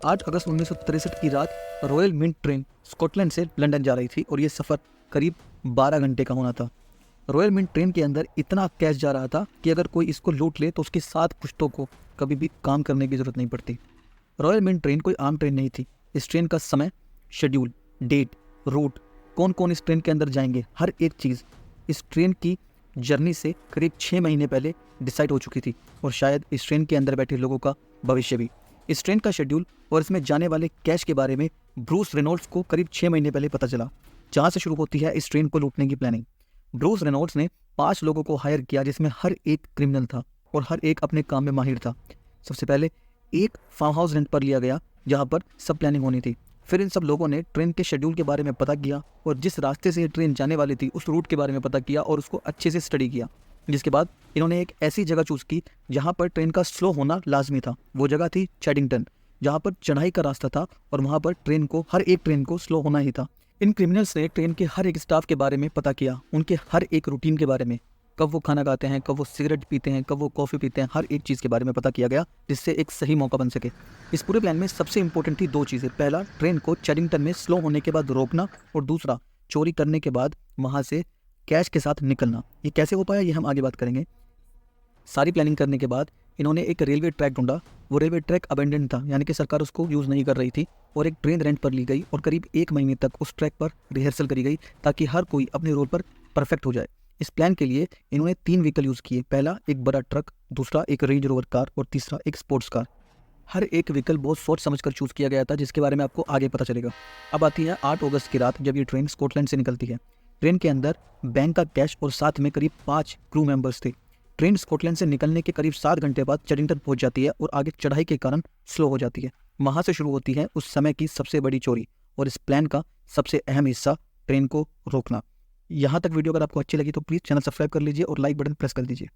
8 अगस्त 1963 की रात royal mint train Scotland से लंदन जा रही थी और ये सफ़र करीब 12 घंटे का होना था। रॉयल मिंट ट्रेन के अंदर इतना कैश जा रहा था कि अगर कोई इसको लूट ले तो उसके 7 पुश्तों को कभी भी काम करने की ज़रूरत नहीं पड़ती। रॉयल मिंट ट्रेन कोई आम ट्रेन नहीं थी। इस ट्रेन का समय, शेड्यूल, डेट, रूट, कौन कौन इस ट्रेन के अंदर जाएंगे, हर एक चीज़ इस ट्रेन की जर्नी से करीब 6 महीने पहले डिसाइड हो चुकी थी और शायद इस ट्रेन के अंदर बैठे लोगों का भविष्य भी। इस ट्रेन का शेड्यूल और इसमें जाने वाले कैश के बारे में ब्रूस रेनॉल्ड्स को करीब 6 महीने पहले पता चला। जहाँ से शुरू होती है इस ट्रेन को लूटने की प्लानिंग। ब्रूस रेनॉल्ड्स ने 5 लोगों को हायर किया जिसमें हर एक क्रिमिनल था और हर एक अपने काम में माहिर था। सबसे पहले एक फार्म हाउस रेंट पर लिया गया जहाँ पर सब प्लानिंग होनी थी। फिर इन सब लोगों ने ट्रेन के शेड्यूल के बारे में पता किया और जिस रास्ते से ये ट्रेन जाने वाली थी उस रूट के बारे में पता किया और उसको अच्छे से स्टडी किया। जिसके बाद इन्होंने एक ऐसी जगह चूज़ की जहाँ पर ट्रेन का स्लो होना लाजमी था। वो जगह थी चैडिंगटन, जहाँ पर चढ़ाई का रास्ता था और वहाँ पर हर एक ट्रेन को स्लो होना ही था। इन क्रिमिनल्स ने ट्रेन के हर एक स्टाफ के बारे में पता किया, उनके हर एक रूटीन के बारे में, कब वो खाना खाते हैं, कब वो सिगरेट पीते हैं, कब वो कॉफ़ी पीते हैं, हर एक चीज़ के बारे में पता किया गया जिससे एक सही मौका बन सके। इस पूरे प्लान में सबसे इंपॉर्टेंट थी 2 चीज़ें। पहला, ट्रेन को चैडिंगटन में स्लो होने के बाद रोकना और दूसरा, चोरी करने के बाद वहाँ से कैश के साथ निकलना। ये कैसे हो पाया ये हम आगे बात करेंगे। सारी प्लानिंग करने के बाद इन्होंने एक रेलवे ट्रैक ढूंढा। वो रेलवे ट्रैक अबेंडेंड था, यानी कि सरकार उसको यूज़ नहीं कर रही थी और एक ट्रेन रेंट पर ली गई और करीब 1 महीने तक उस ट्रैक पर रिहर्सल करी गई ताकि हर कोई अपने रोल पर परफेक्ट हो जाए। इस प्लान के लिए इन्होंने 3 व्हीकल यूज़ किए। पहला एक बड़ा ट्रक, दूसरा एक रेंज रोवर कार और तीसरा एक स्पोर्ट्स कार। हर एक व्हीकल बहुत सोच समझकर चूज़ किया गया था जिसके बारे में आपको आगे पता चलेगा। अब आती है 8 अगस्त की रात जब ये ट्रेन स्कॉटलैंड से निकलती है। ट्रेन के अंदर बैंक का कैश और साथ में करीब 5 क्रू मेंबर्स थे। ट्रेन स्कॉटलैंड से निकलने के करीब 7 घंटे बाद चैडिंगटन पहुंच जाती है और आगे चढ़ाई के कारण स्लो हो जाती है। वहां से शुरू होती है उस समय की सबसे बड़ी चोरी और इस प्लान का सबसे अहम हिस्सा, ट्रेन को रोकना। यहाँ तक वीडियो अगर आपको अच्छी लगी तो प्लीज़ चैनल सब्सक्राइब कर लीजिए और लाइक बटन प्रेस कर दीजिए।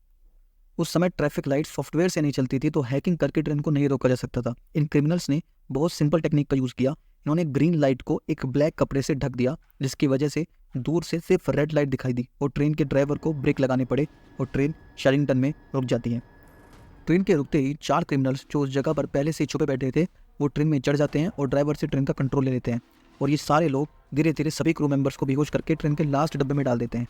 उस समय ट्रैफिक लाइट सॉफ्टवेयर से नहीं चलती थी तो हैकिंग करके ट्रेन को नहीं रोका जा सकता था। इन क्रिमिनल्स ने बहुत सिंपल टेक्निक का यूज़ किया। इन्होंने ग्रीन लाइट को एक ब्लैक कपड़े से ढक दिया जिसकी वजह से दूर से सिर्फ रेड लाइट दिखाई दी और ट्रेन के ड्राइवर को ब्रेक लगाने पड़े और ट्रेन चैडिंगटन में रुक जाती है। ट्रेन के रुकते ही 4 क्रिमिनल्स जो उस जगह पर पहले से छुपे बैठे थे वो ट्रेन में चढ़ जाते हैं और ड्राइवर से ट्रेन का कंट्रोल ले लेते हैं और ये सारे लोग धीरे धीरे सभी क्रू मेंबर्स को बेहोश करके ट्रेन के लास्ट डब्बे में डाल देते हैं।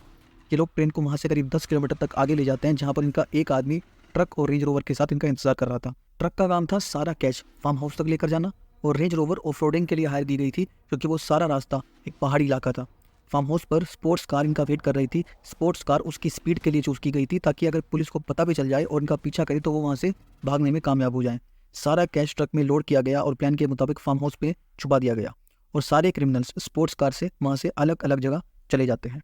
ये लोग ट्रेन को वहाँ से करीब 10 किलोमीटर तक आगे ले जाते हैं जहाँ पर इनका एक आदमी ट्रक और रेंज रोवर के साथ इनका इंतजार कर रहा था। ट्रक का काम था सारा कैश फार्म हाउस तक लेकर जाना और रेंज रोवर ऑफरोडिंग के लिए हायर की गई थी क्योंकि वो सारा रास्ता एक पहाड़ी इलाका था। फार्म हाउस पर स्पोर्ट्स कार इनका वेट कर रही थी। स्पोर्ट्स कार उसकी स्पीड के लिए चूज़ की गई थी ताकि अगर पुलिस को पता भी चल जाए और इनका पीछा करे तो वो वहाँ से भागने में कामयाब हो जाएं। सारा कैश ट्रक में लोड किया गया और प्लान के मुताबिक फार्म हाउस पे छुपा दिया गया और सारे क्रिमिनल्स स्पोर्ट्स कार से वहाँ से अलग अलग जगह चले जाते हैं।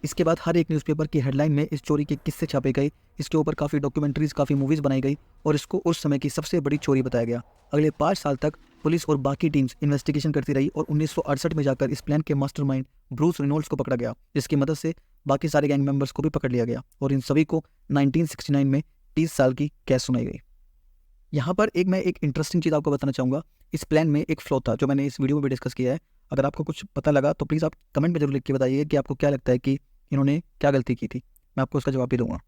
इसके बाद हर एक न्यूज़पेपर की हेडलाइन में इस चोरी के किस्से छापे गए। इसके ऊपर काफ़ी डॉक्यूमेंट्रीज, काफ़ी मूवीज़ बनाई गई और इसको उस समय की सबसे बड़ी चोरी बताया गया। अगले 5 साल तक पुलिस और बाकी टीम्स इन्वेस्टिगेशन करती रही और 1968 में जाकर इस प्लान के मास्टरमाइंड ब्रूस रेनॉल्ड्स को पकड़ा गया जिसकी मदद से बाकी सारे गैंग मेंबर्स को भी पकड़ लिया गया और इन सभी को 1969 में 30 साल की कैद सुनाई गई। यहाँ पर मैं एक इंटरेस्टिंग चीज़ आपको बताना चाहूँगा। इस प्लान में एक फ्लॉ था जो मैंने इस वीडियो में भी डिस्कस किया है। अगर आपको कुछ पता लगा तो प्लीज़ आप कमेंट में जरूर लिख के बताइए कि आपको क्या लगता है कि इन्होंने क्या गलती की थी। मैं आपको उसका जवाब भी दूंगा।